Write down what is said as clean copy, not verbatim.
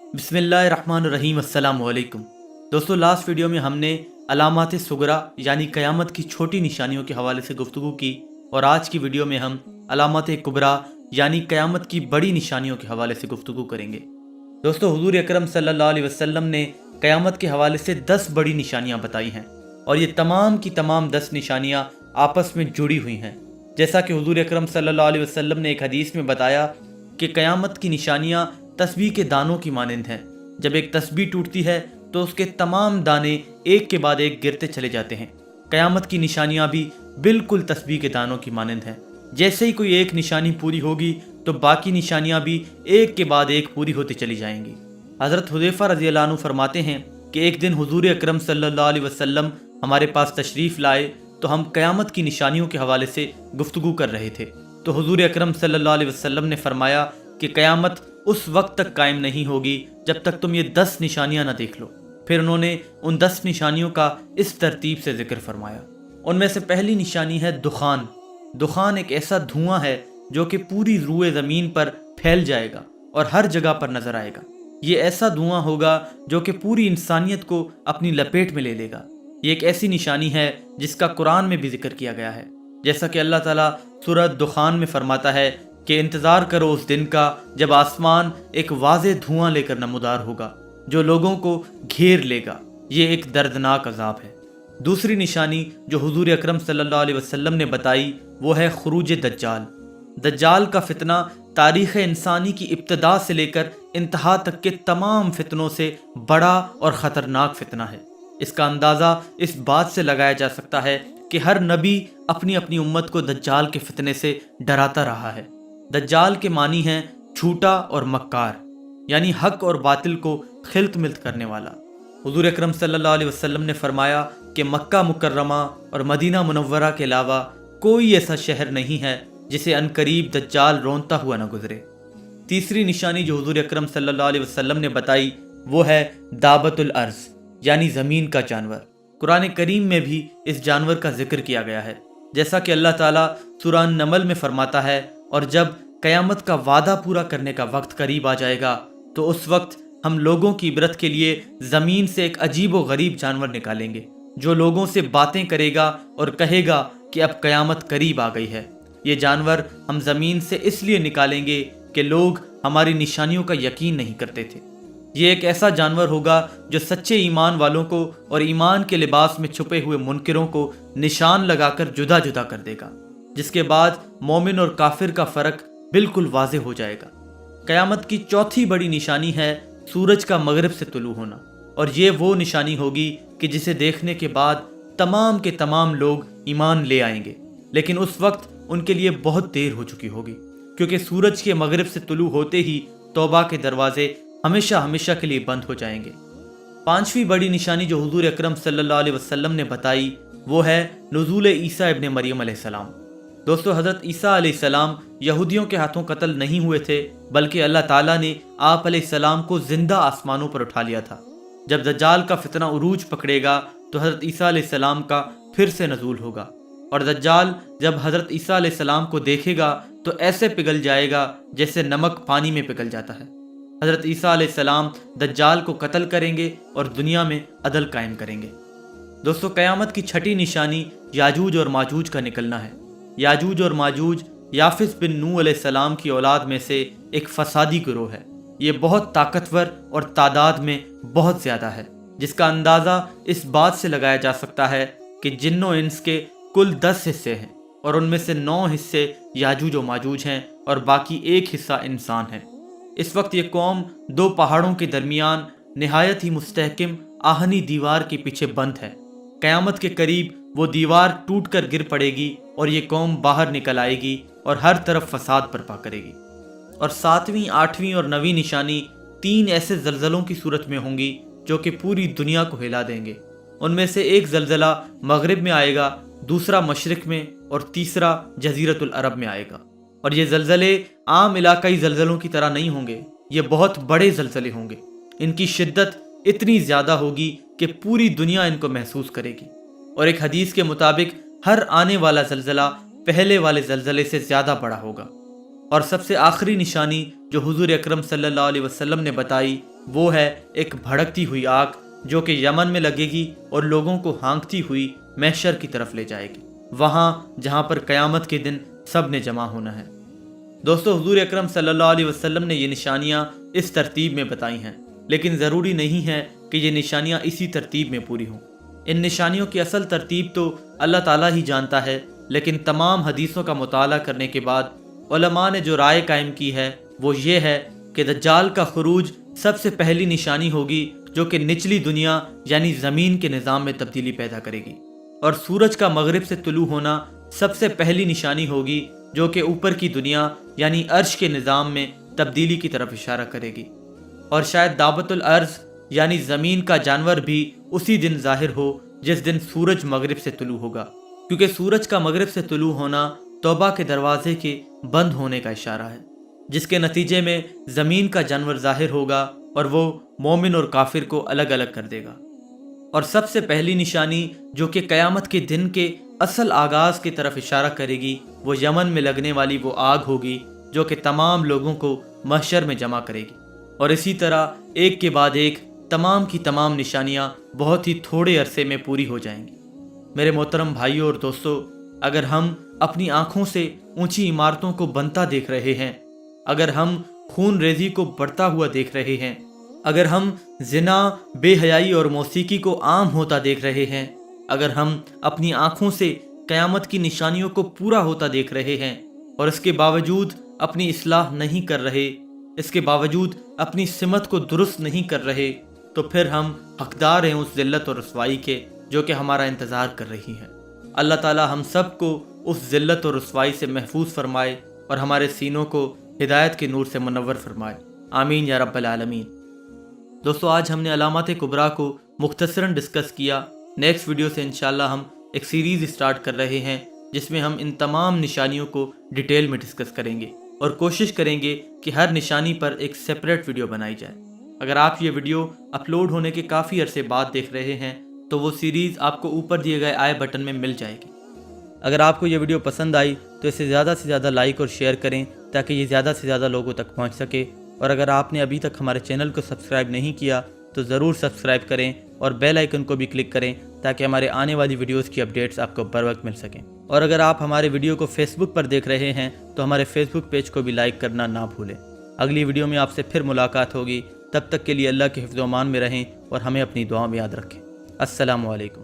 बिस्मिल्लाहिर्रहमानिर्रहीम। अस्सलाम वालेकुम दोस्तों, लास्ट वीडियो में हमने अलामात सुगरा यानी क़यामत की छोटी निशानियों के हवाले से गुफ्तगू की और आज की वीडियो में हम अलामात कुबरा यानी क़यामत की बड़ी निशानियों के हवाले से गुफ्तगू करेंगे। दोस्तों, हुज़ूर अकरम सल्लल्लाहु अलैहि वसल्लम ने क़यामत के हवाले से 10 बड़ी निशानियाँ बताई हैं और ये तमाम की तमाम 10 निशानियाँ आपस में जुड़ी हुई हैं। जैसा कि हुज़ूर अकरम सल्लल्लाहु अलैहि वसल्लम ने एक हदीस में बताया कि क़यामत की निशानियाँ तस्बीह के दानों की मानंद हैं। जब एक तस्बीह टूटती है तो उसके तमाम दाने एक के बाद एक गिरते चले जाते हैं। क़यामत की निशानियाँ भी बिल्कुल तस्बीह के दानों की मानंद हैं। जैसे ही कोई एक निशानी पूरी होगी तो बाकी निशानियाँ भी एक के बाद एक पूरी होती चली जाएंगी। हज़रत हुज़ैफ़ा रज़ियल्लाहु अन्हु फरमाते हैं कि एक दिन हुज़ूर अकरम सल्लल्लाहु अलैहि वसल्लम हमारे पास तशरीफ़ लाए तो हम क़यामत की निशानियों के हवाले से गुफ्तगू कर रहे थे। तो हुज़ूर अकरम सल्लल्लाहु अलैहि वसल्लम ने फरमाया कि क़यामत उस वक्त तक कायम नहीं होगी जब तक तुम ये 10 निशानियां ना देख लो। फिर उन्होंने उन 10 निशानियों का इस तरतीब से जिक्र फरमाया। उनमें से पहली निशानी है दुखान। दुखान एक ऐसा धुआं है जो कि पूरी रूए ज़मीन पर फैल जाएगा और हर जगह पर नजर आएगा। ये ऐसा धुआं होगा जो कि पूरी इंसानियत को अपनी लपेट में ले लेगा। ये एक ऐसी निशानी है जिसका कुरान में भी जिक्र किया गया है। जैसा कि अल्लाह ताला सूरह दुखान में फरमाता है कि इंतज़ार करो उस दिन का जब आसमान एक वाज़े धुआं लेकर नमूदार होगा जो लोगों को घेर लेगा। ये एक दर्दनाक अजाब है। दूसरी निशानी जो हुज़ूर अकरम सल्लल्लाहु अलैहि वसल्लम ने बताई वो है खुरूज दज्जाल। दज्जाल का फितना तारीख़ इंसानी की इब्तिदा से लेकर इंतहा तक के तमाम फितनों से बड़ा और ख़तरनाक फितना है। इसका अंदाज़ा इस बात से लगाया जा सकता है कि हर नबी अपनी अपनी उम्मत को दज्जाल के फितने से डराता रहा है। दज्जाल के मानी हैं झूठा और मक्कार, यानी हक और बातिल को खिल्त मिल्त करने वाला। हुज़ूर अकरम सल्लल्लाहु अलैहि वसल्लम ने फरमाया कि मक्का मुकर्रमा और मदीना मुनव्वरा के अलावा कोई ऐसा शहर नहीं है जिसे अनकरीब दज्जाल रोंता हुआ न गुजरे। तीसरी निशानी जो हुज़ूर अकरम सल्लल्लाहु अलैहि वसल्लम ने बताई वो है दाबतुल अर्ज़ यानी ज़मीन का जानवर। कुरान करीम में भी इस जानवर का जिक्र किया गया है। जैसा कि अल्लाह ताला सूरह नमल में फरमाता है, और जब क़यामत का वादा पूरा करने का वक्त करीब आ जाएगा तो उस वक्त हम लोगों की इबरत के लिए ज़मीन से एक अजीब व गरीब जानवर निकालेंगे जो लोगों से बातें करेगा और कहेगा कि अब क़यामत करीब आ गई है। ये जानवर हम ज़मीन से इसलिए निकालेंगे कि लोग हमारी निशानियों का यकीन नहीं करते थे। ये एक ऐसा जानवर होगा जो सच्चे ईमान वालों को और ईमान के लिबास में छुपे हुए मुनकिरों को निशान लगाकर जुदा जुदा कर देगा, जिसके बाद मोमिन और काफिर का फ़र्क बिल्कुल वाज़े हो जाएगा। क़यामत की चौथी बड़ी निशानी है सूरज का मगरिब से तुलू होना, और ये वो निशानी होगी कि जिसे देखने के बाद तमाम के तमाम लोग ईमान ले आएंगे, लेकिन उस वक्त उनके लिए बहुत देर हो चुकी होगी, क्योंकि सूरज के मगरिब से तुलू होते ही तौबा के दरवाजे हमेशा हमेशा के लिए बंद हो जाएंगे। पांचवी बड़ी निशानी जो हुज़ूर अकरम सल्लल्लाहु अलैहि वसल्लम ने बताई वो है नुज़ूल ईसा इब्न मरियम अलैहिस्सलाम। दोस्तों, हज़रत ईसा अलैहिस्सलाम यहूदियों के हाथों कत्ल नहीं हुए थे, बल्कि अल्लाह ताला ने आप अलैहिस्सलाम को जिंदा आसमानों पर उठा लिया था। जब दज्जाल का फितना उरूज पकड़ेगा तो हज़रत ईसा अलैहिस्सलाम का फिर से नज़ूल होगा, और दज्जाल जब हज़रत ईसा अलैहिस्सलाम को देखेगा तो ऐसे पिघल जाएगा जैसे नमक पानी में पिघल जाता है। हज़रत ईसा अलैहिस्सलाम दज्जाल को कत्ल करेंगे और दुनिया में अदल कायम करेंगे। दोस्तों, क़यामत की छठी निशानी याजूज और माजूज का निकलना है। याजूज और माजूज याफिस बिन नूह अलैहिस्सलाम की औलाद में से एक फसादी गिरोह है। ये बहुत ताकतवर और तादाद में बहुत ज़्यादा है, जिसका अंदाज़ा इस बात से लगाया जा सकता है कि जिन्नो इंस के कुल 10 हिस्से हैं और उनमें से 9 हिस्से याजूज और माजूज हैं और बाकी एक हिस्सा इंसान है। इस वक्त ये कौम 2 पहाड़ों के दरमियान नहायत ही मुस्तहकम आहनी दीवार के पीछे बंद है। क़यामत के करीब वो दीवार टूट कर गिर पड़ेगी और ये कौम बाहर निकल आएगी और हर तरफ फसाद बर्पा करेगी। और 7वीं, 8वीं और 9वीं निशानी 3 ऐसे जल्जलों की सूरत में होंगी जो कि पूरी दुनिया को हिला देंगे। उनमें से एक जल्जला मगरिब में आएगा, दूसरा मशरिक में और तीसरा जजीरतुल अरब में आएगा। और ये जल्जले आम इलाकाई जल्जलों की तरह नहीं होंगे, ये बहुत बड़े जल्जले होंगे। इनकी शिद्दत इतनी ज़्यादा होगी कि पूरी दुनिया इनको महसूस करेगी। और एक हदीस के मुताबिक हर आने वाला जल्जला पहले वाले जल्जले से ज़्यादा बड़ा होगा। और सबसे आखिरी निशानी जो हुजूर अकरम सल्लल्लाहु अलैहि वसल्लम ने बताई وہ ہے ایک بھڑکتی ہوئی آگ جو کہ یمن میں لگے گی اور لوگوں کو ہانکتی ہوئی محشر کی طرف لے جائے گی، وہاں جہاں پر قیامت کے دن سب نے جمع ہونا ہے۔ دوستو، حضور اکرم صلی اللہ علیہ وسلم نے یہ نشانیاں اس ترتیب میں بتائی ہیں، لیکن ضروری نہیں ہے کہ یہ نشانیاں اسی ترتیب میں پوری ہوں۔ ان نشانیوں کی اصل ترتیب تو اللہ تعالیٰ ہی جانتا ہے، لیکن تمام حدیثوں کا مطالعہ کرنے کے بعد علماء نے جو رائے قائم کی ہے وہ یہ ہے کہ دجال کا خروج سب سے پہلی نشانی ہوگی جو کہ نچلی دنیا یعنی زمین کے نظام میں تبدیلی پیدا کرے گی، اور سورج کا مغرب سے طلوع ہونا سب سے پہلی نشانی ہوگی جو کہ اوپر کی دنیا یعنی عرش کے نظام میں تبدیلی کی طرف اشارہ کرے گی، اور شاید دعوت الارض یعنی زمین کا جانور بھی اسی دن ظاہر ہو جس دن سورج مغرب سے طلوع ہوگا، کیونکہ سورج کا مغرب سے طلوع ہونا توبہ کے دروازے کے بند ہونے کا اشارہ ہے، جس کے نتیجے میں زمین کا جانور ظاہر ہوگا اور وہ مومن اور کافر کو الگ الگ کر دے گا۔ اور سب سے پہلی نشانی جو کہ قیامت کے دن کے اصل آغاز کی طرف اشارہ کرے گی وہ یمن میں لگنے والی وہ آگ ہوگی جو کہ تمام لوگوں کو محشر میں جمع کرے گی، اور اسی طرح ایک کے بعد ایک تمام کی تمام نشانیاں بہت ہی تھوڑے عرصے میں پوری ہو جائیں گی۔ میرے محترم بھائیوں اور دوستو، اگر ہم اپنی آنکھوں سے اونچی عمارتوں کو بنتا دیکھ رہے ہیں، اگر ہم خون ریزی کو بڑھتا ہوا دیکھ رہے ہیں، اگر ہم زنا، بے حیائی اور موسیقی کو عام ہوتا دیکھ رہے ہیں، اگر ہم اپنی آنکھوں سے قیامت کی نشانیوں کو پورا ہوتا دیکھ رہے ہیں اور اس کے باوجود اپنی اصلاح نہیں کر رہے، اس کے باوجود اپنی سمت کو درست نہیں کر رہے، تو پھر ہم حقدار ہیں اس ذلت اور رسوائی کے جو کہ ہمارا انتظار کر رہی ہے۔ اللہ تعالی ہم سب کو اس ذلت اور رسوائی سے محفوظ فرمائے اور ہمارے سینوں کو ہدایت کے نور سے منور فرمائے، آمین یا رب العالمین۔ دوستو، آج ہم نے علامات کبریٰ کو مختصراً ڈسکس کیا۔ نیکسٹ ویڈیو سے انشاءاللہ ہم ایک سیریز اسٹارٹ کر رہے ہیں جس میں ہم ان تمام نشانیوں کو ڈیٹیل میں ڈسکس کریں گے اور کوشش کریں گے کہ ہر نشانی پر ایک سیپریٹ ویڈیو بنائی جائے۔ اگر آپ یہ ویڈیو اپلوڈ ہونے کے کافی عرصے بعد دیکھ رہے ہیں تو وہ سیریز آپ کو اوپر دیے گئے آئی بٹن میں مل جائے گی۔ اگر آپ کو یہ ویڈیو پسند آئی تو اسے زیادہ سے زیادہ لائک اور شیئر کریں تاکہ یہ زیادہ سے زیادہ لوگوں تک پہنچ سکے، اور اگر آپ نے ابھی تک ہمارے چینل کو سبسکرائب نہیں کیا تو ضرور سبسکرائب کریں اور بیل آئیکن کو بھی کلک کریں تاکہ ہمارے آنے والی ویڈیوز کی اپڈیٹس آپ کو بر وقت مل سکیں۔ اور اگر آپ ہمارے ویڈیو کو فیس بک پر دیکھ رہے ہیں تو ہمارے فیس بک پیج کو بھی لائک کرنا نہ بھولیں۔ اگلی ویڈیو میں آپ سے پھر ملاقات ہوگی، تب تک کے لیے اللہ کے حفظ و امان میں رہیں اور ہمیں اپنی دعاؤں میں یاد رکھیں۔ السلام علیکم۔